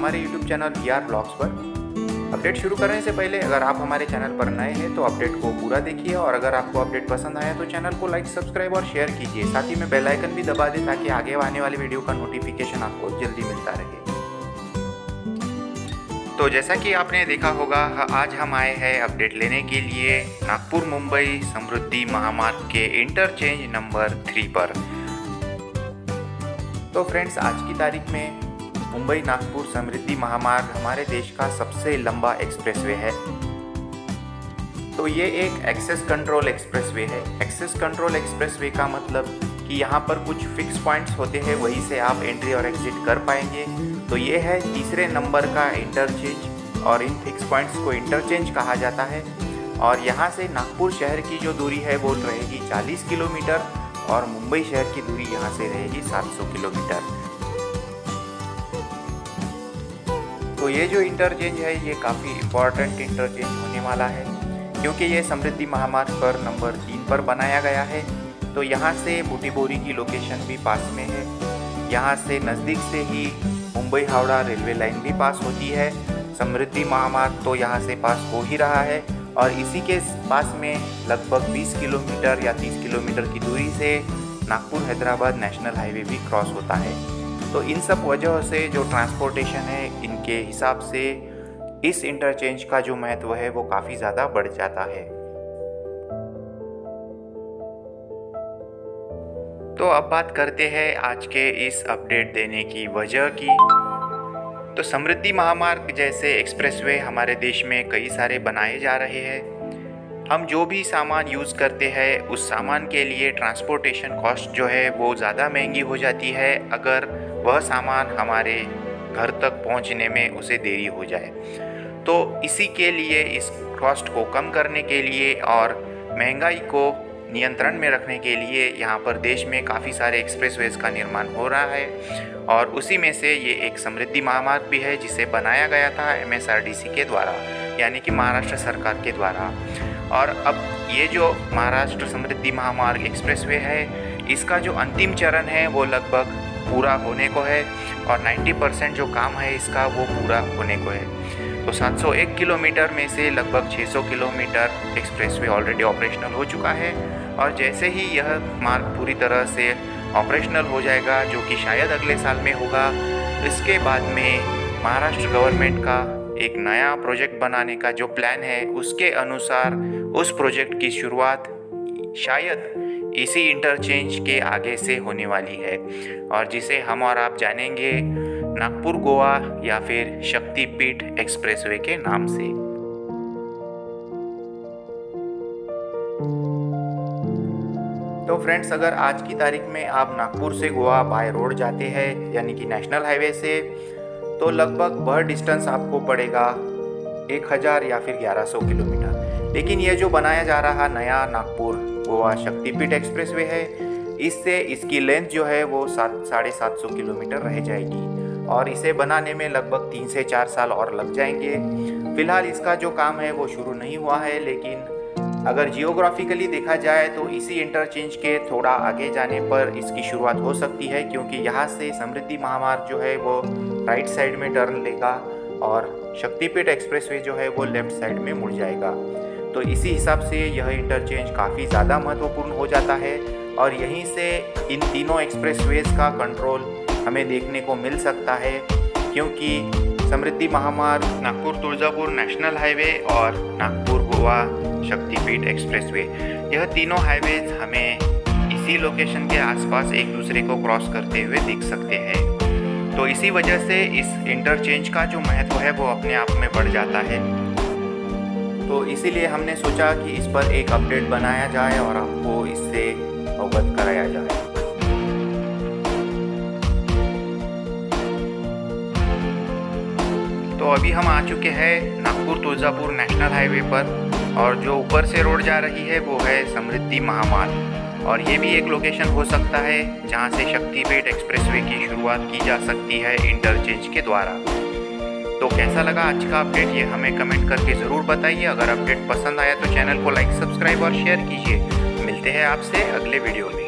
हमारे YouTube channel VR blogs पर। Update शुरू करने से पहले अगर आप हमारे चैनल पर नए हैं तो अपडेट को पूरा देखिए, और अगर आपको अपडेट पसंद आया तो चैनल को लाइक, सब्सक्राइब और शेयर कीजिए। साथ ही में बेल आइकन भी दबा दें ताकि आगे आने वाली वीडियो का नोटिफिकेशन आपको जल्दी मिलता रहे। तो जैसा कि आपने देखा होगा, आज हम आए हैं अपडेट लेने के लिए नागपुर मुंबई समृद्धि महामार्ग के इंटरचेंज नंबर 3 पर। तो फ्रेंड्स, आज की तारीख में मुंबई नागपुर समृद्धि महामार्ग हमारे देश का सबसे लंबा एक्सप्रेसवे है। तो ये एक एक्सेस कंट्रोल एक्सप्रेसवे है। एक्सेस कंट्रोल एक्सप्रेसवे का मतलब कि यहाँ पर कुछ फिक्स पॉइंट्स होते हैं, वहीं से आप एंट्री और एग्जिट कर पाएंगे। तो ये है तीसरे नंबर का इंटरचेंज, और इन फिक्स पॉइंट्स को इंटरचेंज कहा जाता है। और यहाँ से नागपुर शहर की जो दूरी है वो रहेगी 40 किलोमीटर, और मुंबई शहर की दूरी यहाँ से रहेगी 700 किलोमीटर। तो ये जो इंटरचेंज है ये काफ़ी इम्पॉर्टेंट इंटरचेंज होने वाला है, क्योंकि ये समृद्धि महामार्ग पर नंबर 3 पर बनाया गया है। तो यहाँ से बूटीबोरी की लोकेशन भी पास में है। यहाँ से नज़दीक से ही मुंबई हावड़ा रेलवे लाइन भी पास होती है। समृद्धि महामार्ग तो यहाँ से पास हो ही रहा है, और इसी के पास में लगभग 20 किलोमीटर या 30 किलोमीटर की दूरी से नागपुर हैदराबाद नेशनल हाईवे भी क्रॉस होता है। तो इन सब वजहों से जो ट्रांसपोर्टेशन है, इनके हिसाब से इस इंटरचेंज का जो महत्व है वो काफ़ी ज़्यादा बढ़ जाता है। तो अब बात करते हैं आज के इस अपडेट देने की वजह की। तो समृद्धि महामार्ग जैसे एक्सप्रेसवे हमारे देश में कई सारे बनाए जा रहे हैं। हम जो भी सामान यूज़ करते हैं उस सामान के लिए ट्रांसपोर्टेशन कॉस्ट जो है वो ज़्यादा महंगी हो जाती है, अगर वह सामान हमारे घर तक पहुंचने में उसे देरी हो जाए। तो इसी के लिए, इस कॉस्ट को कम करने के लिए और महंगाई को नियंत्रण में रखने के लिए यहाँ पर देश में काफ़ी सारे एक्सप्रेसवेज का निर्माण हो रहा है, और उसी में से ये एक समृद्धि महामार्ग भी है जिसे बनाया गया था MSRDC के द्वारा, यानी कि महाराष्ट्र सरकार के द्वारा। और अब ये जो महाराष्ट्र समृद्धि महामार्ग एक्सप्रेसवे है, इसका जो अंतिम चरण है वो लगभग पूरा होने को है, और 90% जो काम है इसका वो पूरा होने को है। तो 701 किलोमीटर में से लगभग 600 किलोमीटर एक्सप्रेसवे ऑलरेडी ऑपरेशनल हो चुका है, और जैसे ही यह मार्ग पूरी तरह से ऑपरेशनल हो जाएगा, जो कि शायद अगले साल में होगा, इसके बाद में महाराष्ट्र गवर्नमेंट का एक नया प्रोजेक्ट बनाने का जो प्लान है, उसके अनुसार उस प्रोजेक्ट की शुरुआत शायद इसी इंटरचेंज के आगे से होने वाली है, और जिसे हम और आप जानेंगे नागपुर गोवा या फिर शक्तिपीठ एक्सप्रेसवे के नाम से। तो फ्रेंड्स, अगर आज की तारीख में आप नागपुर से गोवा बाय रोड जाते हैं, यानी कि नेशनल हाईवे से, तो लगभग वह डिस्टेंस आपको पड़ेगा 1000 या फिर 1100 किलोमीटर। लेकिन ये जो बनाया जा रहा नया नागपुर गोवा शक्तिपीठ एक्सप्रेसवे है, इससे इसकी लेंथ जो है वो 750 किलोमीटर रह जाएगी, और इसे बनाने में लगभग 3 से 4 साल और लग जाएंगे। फिलहाल इसका जो काम है वो शुरू नहीं हुआ है, लेकिन अगर जियोग्राफिकली देखा जाए तो इसी इंटरचेंज के थोड़ा आगे जाने पर इसकी शुरुआत हो सकती है, क्योंकि यहाँ से समृद्धि महामार्ग जो है वो राइट साइड में टर्न लेगा, और शक्तिपीठ एक्सप्रेसवे जो है वो लेफ्ट साइड में मुड़ जाएगा। तो इसी हिसाब से यह इंटरचेंज काफ़ी ज़्यादा महत्वपूर्ण हो जाता है, और यहीं से इन तीनों एक्सप्रेसवेज का कंट्रोल हमें देखने को मिल सकता है, क्योंकि समृद्धि महामार्ग, नागपुर तुळजापुर नेशनल हाईवे और नागपुर गोवा शक्तिपीठ एक्सप्रेसवे, यह तीनों हाईवेज हमें इसी लोकेशन के आसपास एक दूसरे को क्रॉस करते हुए दिख सकते हैं। तो इसी वजह से इस इंटरचेंज का जो महत्व है वो अपने आप में बढ़ जाता है। तो इसीलिए हमने सोचा कि इस पर एक अपडेट बनाया जाए और आपको इससे अवगत कराया जाए। तो अभी हम आ चुके हैं नागपुर तुळजापुर नेशनल हाईवे पर, और जो ऊपर से रोड जा रही है वो है समृद्धि महामार्ग, और ये भी एक लोकेशन हो सकता है जहां से शक्तिपीठ एक्सप्रेसवे की शुरुआत की जा सकती है इंटरचेंज के द्वारा। तो कैसा लगा आज का अपडेट, ये हमें कमेंट करके ज़रूर बताइए। अगर अपडेट पसंद आया तो चैनल को लाइक, सब्सक्राइब और शेयर कीजिए। मिलते हैं आपसे अगले वीडियो में।